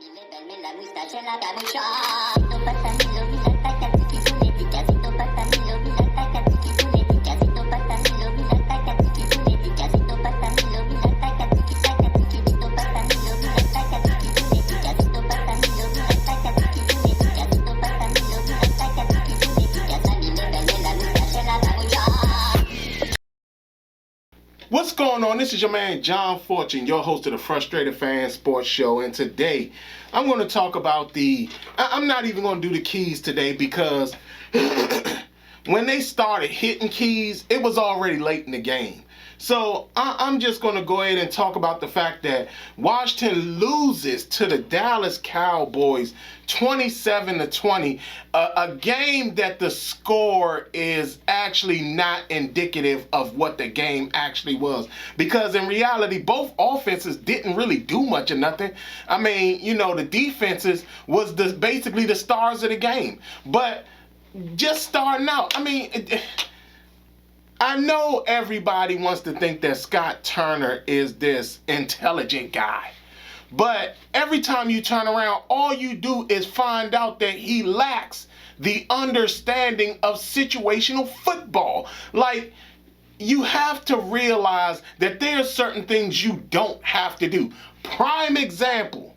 Levarme la moustache en la capucha. Siento patanilo, mira tacatiki puletica. Siento patanilo, mira tacatiki puletica. Siento patanilo, mira tacatiki puletica. Siento patanilo, mira tacatiki tacatiki. Siento patanilo, mira tacatiki puletica. Siento patanilo, mira tacatiki puletica. Siento patanilo, mira tacatiki puletica. Sani levarme la moustache en la capucha. What's going on? This is your man John Fortune, your host of the Frustrated Fan Sports Show, and today I'm going to talk about I'm not even going to do the keys today because when they started hitting keys, it was already late in the game. So I'm just going to go ahead and talk about the fact that Washington loses to the Dallas Cowboys 27-20, a game that the score is actually not indicative of what the game actually was. Because in reality, both offenses didn't really do much of nothing. I mean, the defenses was basically the stars of the game. But just starting out, I know everybody wants to think that Scott Turner is this intelligent guy. But every time you turn around, all you do is find out that he lacks the understanding of situational football. Like, you have to realize that there are certain things you don't have to do. Prime example.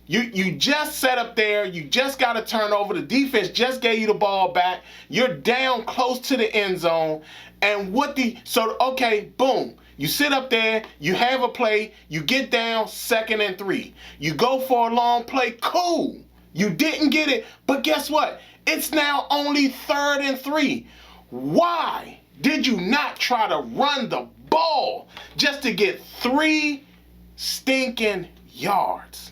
You just set up there, you just got to turn over, the defense just gave you the ball back, you're down close to the end zone, and okay, boom, you sit up there, you have a play, you get down 2nd and 3, you go for a long play, cool, you didn't get it, but guess what, it's now only 3rd and 3. Why did you not try to run the ball just to get 3 stinking yards?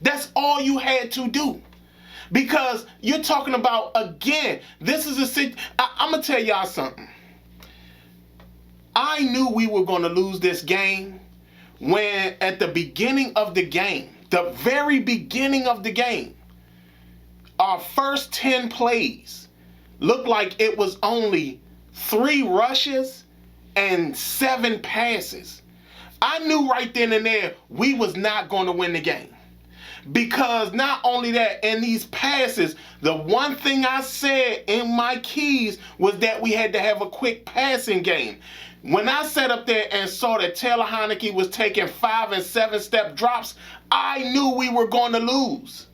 That's all you had to do. Because you're talking about, again, I'm going to tell y'all something. I knew we were going to lose this game when at the beginning of the game, the very beginning of the game, our first 10 plays looked like it was only 3 rushes and 7 passes. I knew right then and there we was not going to win the game. Because not only that, in these passes, the one thing I said in my keys was that we had to have a quick passing game. When I sat up there and saw that Taylor Heinicke was taking 5 and 7 step drops, I knew we were going to lose.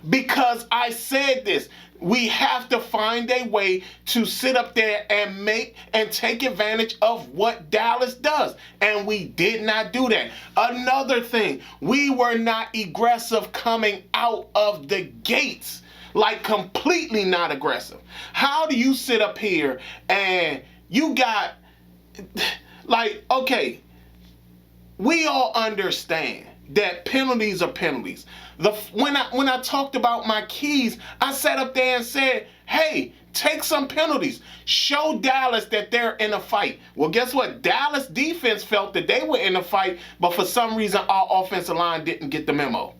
Because I said this, we have to find a way to sit up there and take advantage of what Dallas does. And we did not do that. Another thing, we were not aggressive coming out of the gates. Like, completely not aggressive. How do you sit up here and you got, okay, we all understand that penalties are penalties. When I talked about my keys, I sat up there and said, hey, take some penalties. Show Dallas that they're in a fight. Well, guess what? Dallas defense felt that they were in a fight, but for some reason our offensive line didn't get the memo.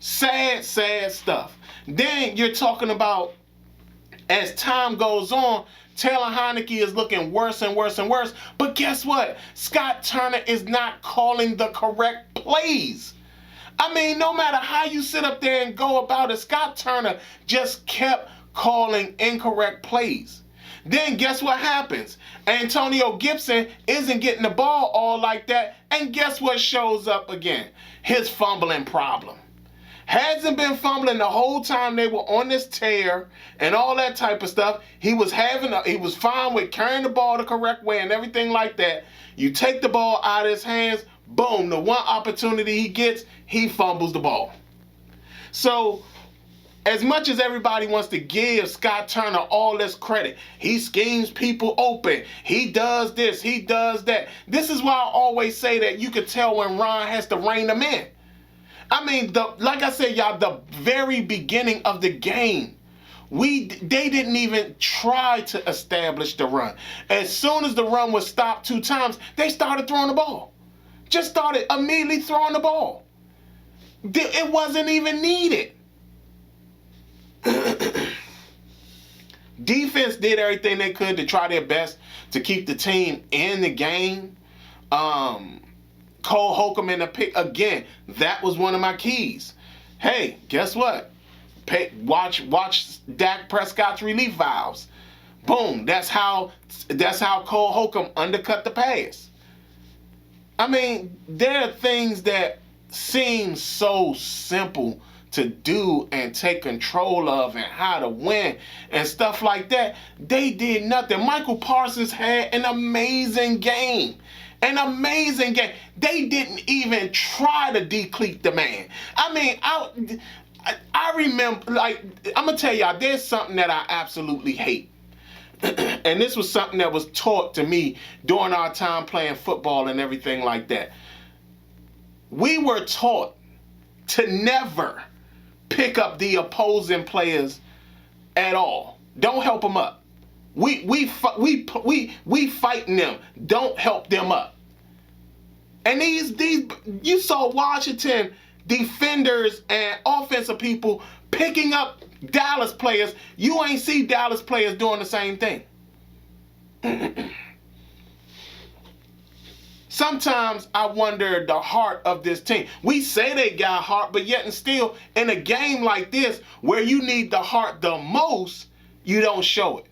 Sad, sad stuff. Then you're talking about, as time goes on, Taylor Heinicke is looking worse and worse and worse. But guess what? Scott Turner is not calling the correct plays. No matter how you sit up there and go about it, Scott Turner just kept calling incorrect plays. Then guess what happens? Antonio Gibson isn't getting the ball all like that. And guess what shows up again? His fumbling problem. Hasn't been fumbling the whole time they were on this tear and all that type of stuff. He was fine with carrying the ball the correct way and everything like that. You take the ball out of his hands, boom, the one opportunity he gets, he fumbles the ball. So, as much as everybody wants to give Scott Turner all this credit, he schemes people open, he does this, he does that. This is why I always say that you can tell when Ron has to rein them in. Like I said, y'all, the very beginning of the game, they didn't even try to establish the run. As soon as the run was stopped 2 times, they started throwing the ball. Just started immediately throwing the ball. It wasn't even needed. Defense did everything they could to try their best to keep the team in the game. Cole Holcomb in the pick again. That was one of my keys. Hey, guess what? Watch Dak Prescott's relief valves. Boom. That's how Cole Holcomb undercut the pass. I mean, there are things that seem so simple to do and take control of and how to win and stuff like that. They did nothing. Michael Parsons had an amazing game. An amazing game. They didn't even try to decleat the man. I mean, I remember, like, I'm going to tell y'all, there's something that I absolutely hate. And this was something that was taught to me during our time playing football and everything like that. We were taught to never pick up the opposing players at all. Don't help them up. We fighting them. Don't help them up. And these you saw Washington defenders and offensive people picking up Dallas players. You ain't see Dallas players doing the same thing. Sometimes I wonder the heart of this team. We say they got heart, but yet and still, in a game like this, where you need the heart the most, you don't show it.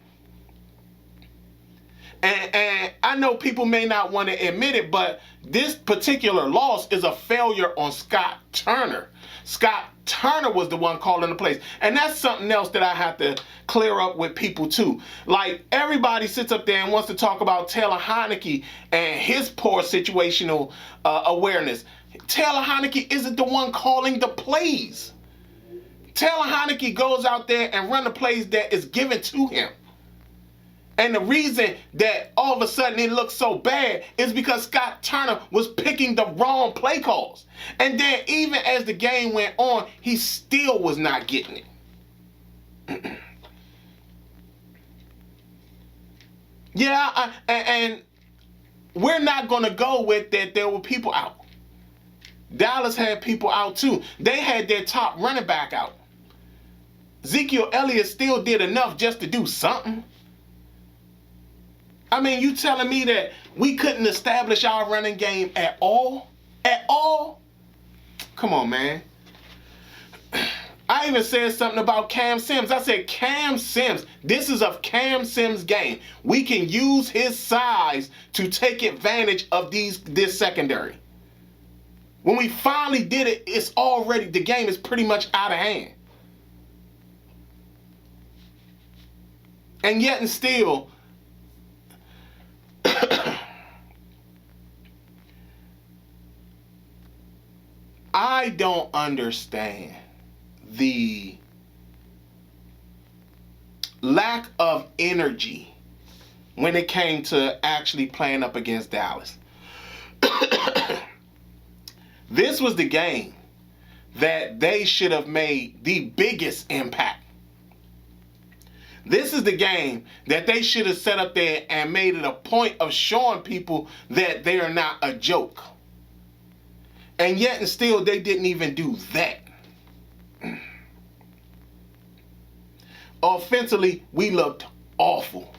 And I know people may not want to admit it, but this particular loss is a failure on Scott Turner. Scott Turner was the one calling the plays. And that's something else that I have to clear up with people too. Like, everybody sits up there and wants to talk about Taylor Heinicke and his poor situational awareness. Taylor Heinicke isn't the one calling the plays. Taylor Heinicke goes out there and run the plays that is given to him. And the reason that all of a sudden it looks so bad is because Scott Turner was picking the wrong play calls. And then even as the game went on, he still was not getting it. Yeah, and we're not going to go with that there were people out. Dallas had people out too. They had their top running back out. Ezekiel Elliott still did enough just to do something. I mean, you telling me that we couldn't establish our running game at all? At all? Come on, man. I even said something about Cam Sims. I said, Cam Sims, this is a Cam Sims game. We can use his size to take advantage of this secondary. When we finally did it, the game is pretty much out of hand. And yet and still, I don't understand the lack of energy when it came to actually playing up against Dallas. This was the game that they should have made the biggest impact. This is the game that they should have set up there and made it a point of showing people that they are not a joke. And yet and still, they didn't even do that. Offensively, we looked awful.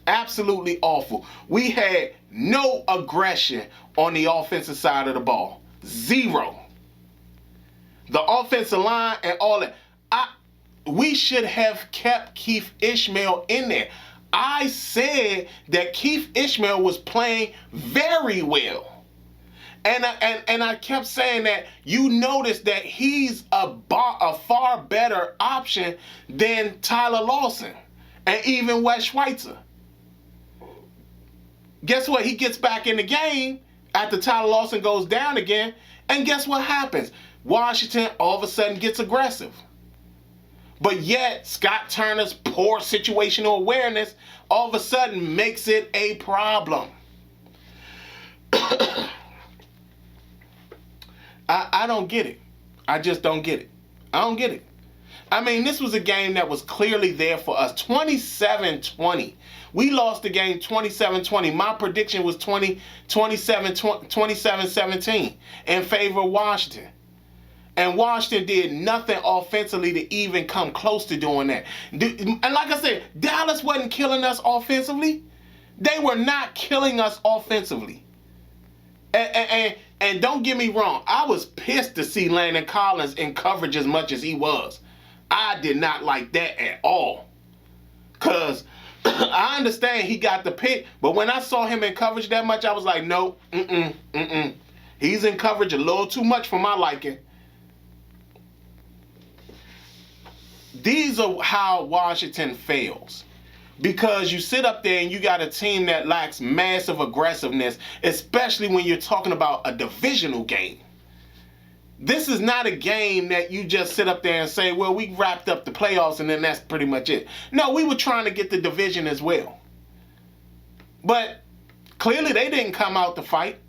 Absolutely awful. We had no aggression on the offensive side of the ball. Zero. The offensive line and all that. We should have kept Keith Ishmael in there. I said that Keith Ishmael was playing very well. And I kept saying that you notice that he's a far better option than Tyler Lawson and even Wes Schweitzer. Guess what? He gets back in the game after Tyler Lawson goes down again. And guess what happens? Washington all of a sudden gets aggressive. But yet, Scott Turner's poor situational awareness all of a sudden makes it a problem. I don't get it. I just don't get it. I don't get it. I mean, this was a game that was clearly there for us. 27-20. We lost the game 27-20. My prediction was 27-17 in favor of Washington. And Washington did nothing offensively to even come close to doing that. And like I said, Dallas wasn't killing us offensively. They were not killing us offensively. And And don't get me wrong, I was pissed to see Landon Collins in coverage as much as he was. I did not like that at all. Because I understand he got the pick, but when I saw him in coverage that much, I was like, no, He's in coverage a little too much for my liking. These are how Washington fails. Because you sit up there and you got a team that lacks massive aggressiveness, especially when you're talking about a divisional game. This is not a game that you just sit up there and say, well, we wrapped up the playoffs and then that's pretty much it. No, we were trying to get the division as well. But clearly they didn't come out to fight.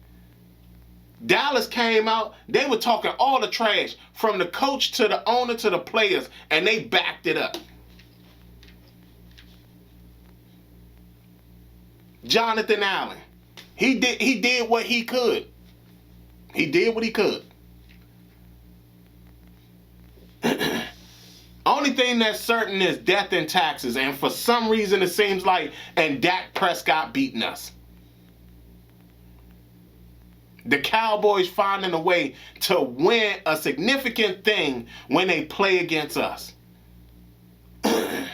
Dallas came out, they were talking all the trash from the coach to the owner to the players, and they backed it up. Jonathan Allen, he did what he could. He did what he could. Only thing that's certain is death and taxes, and for some reason it seems like Dak Prescott beating us. The Cowboys finding a way to win a significant thing when they play against us. I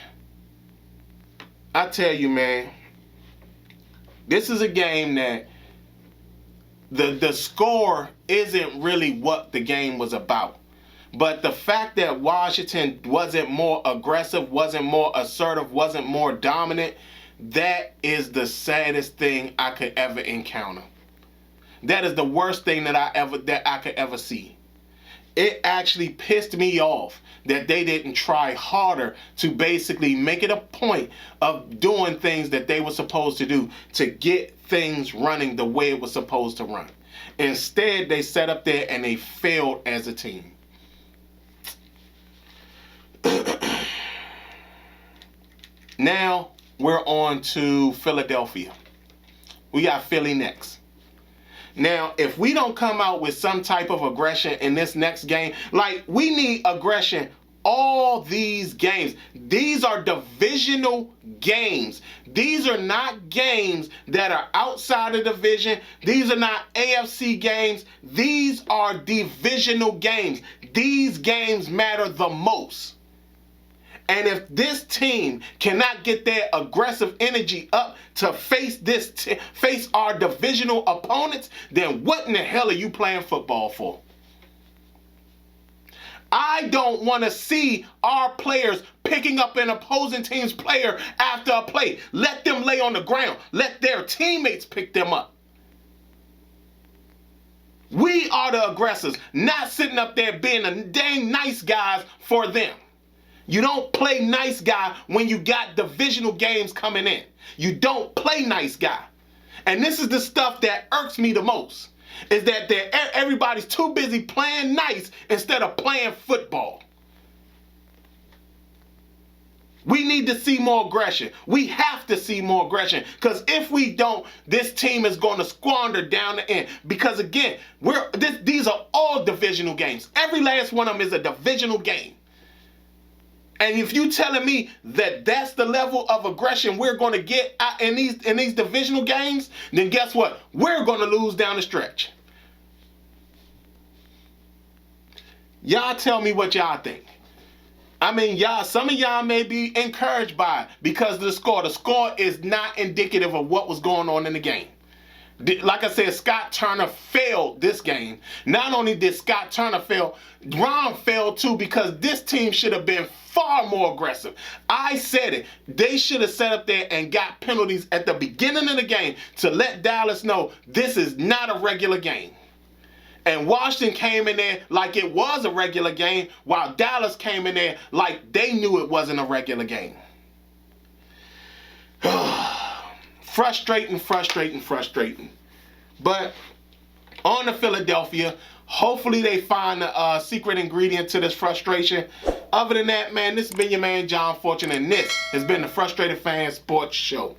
tell you, man, this is a game that the score isn't really what the game was about. But the fact that Washington wasn't more aggressive, wasn't more assertive, wasn't more dominant, that is the saddest thing I could ever encounter. That is the worst thing that I could ever see. It actually pissed me off that they didn't try harder to basically make it a point of doing things that they were supposed to do to get things running the way it was supposed to run. Instead, they sat up there and they failed as a team. Now we're on to Philadelphia. We got Philly next. Now, if we don't come out with some type of aggression in this next game, like we need aggression all these games. These are divisional games. These are not games that are outside the division. These are not AFC games. These are divisional games. These games matter the most. And if this team cannot get their aggressive energy up to face face our divisional opponents, then what in the hell are you playing football for? I don't want to see our players picking up an opposing team's player after a play. Let them lay on the ground. Let their teammates pick them up. We are the aggressors, not sitting up there being a dang nice guys for them. You don't play nice guy when you got divisional games coming in. You don't play nice guy. And this is the stuff that irks me the most, is that everybody's too busy playing nice instead of playing football. We need to see more aggression. We have to see more aggression, because if we don't, this team is going to squander down the end. Because again, these are all divisional games. Every last one of them is a divisional game. And if you telling me that that's the level of aggression we're going to get in these divisional games, then guess what? We're going to lose down the stretch. Y'all tell me what y'all think. I mean, some of y'all may be encouraged by it because of the score. The score is not indicative of what was going on in the game. Like I said, Scott Turner failed this game. Not only did Scott Turner fail, Ron failed too, because this team should have been far more aggressive. I said it. They should have sat up there and got penalties at the beginning of the game to let Dallas know this is not a regular game. And Washington came in there like it was a regular game, while Dallas came in there like they knew it wasn't a regular game. Frustrating. But on to Philadelphia. Hopefully they find the secret ingredient to this frustration. Other than that, man, this has been your man, John Fortune, and this has been the Frustrated Fan Sports Show.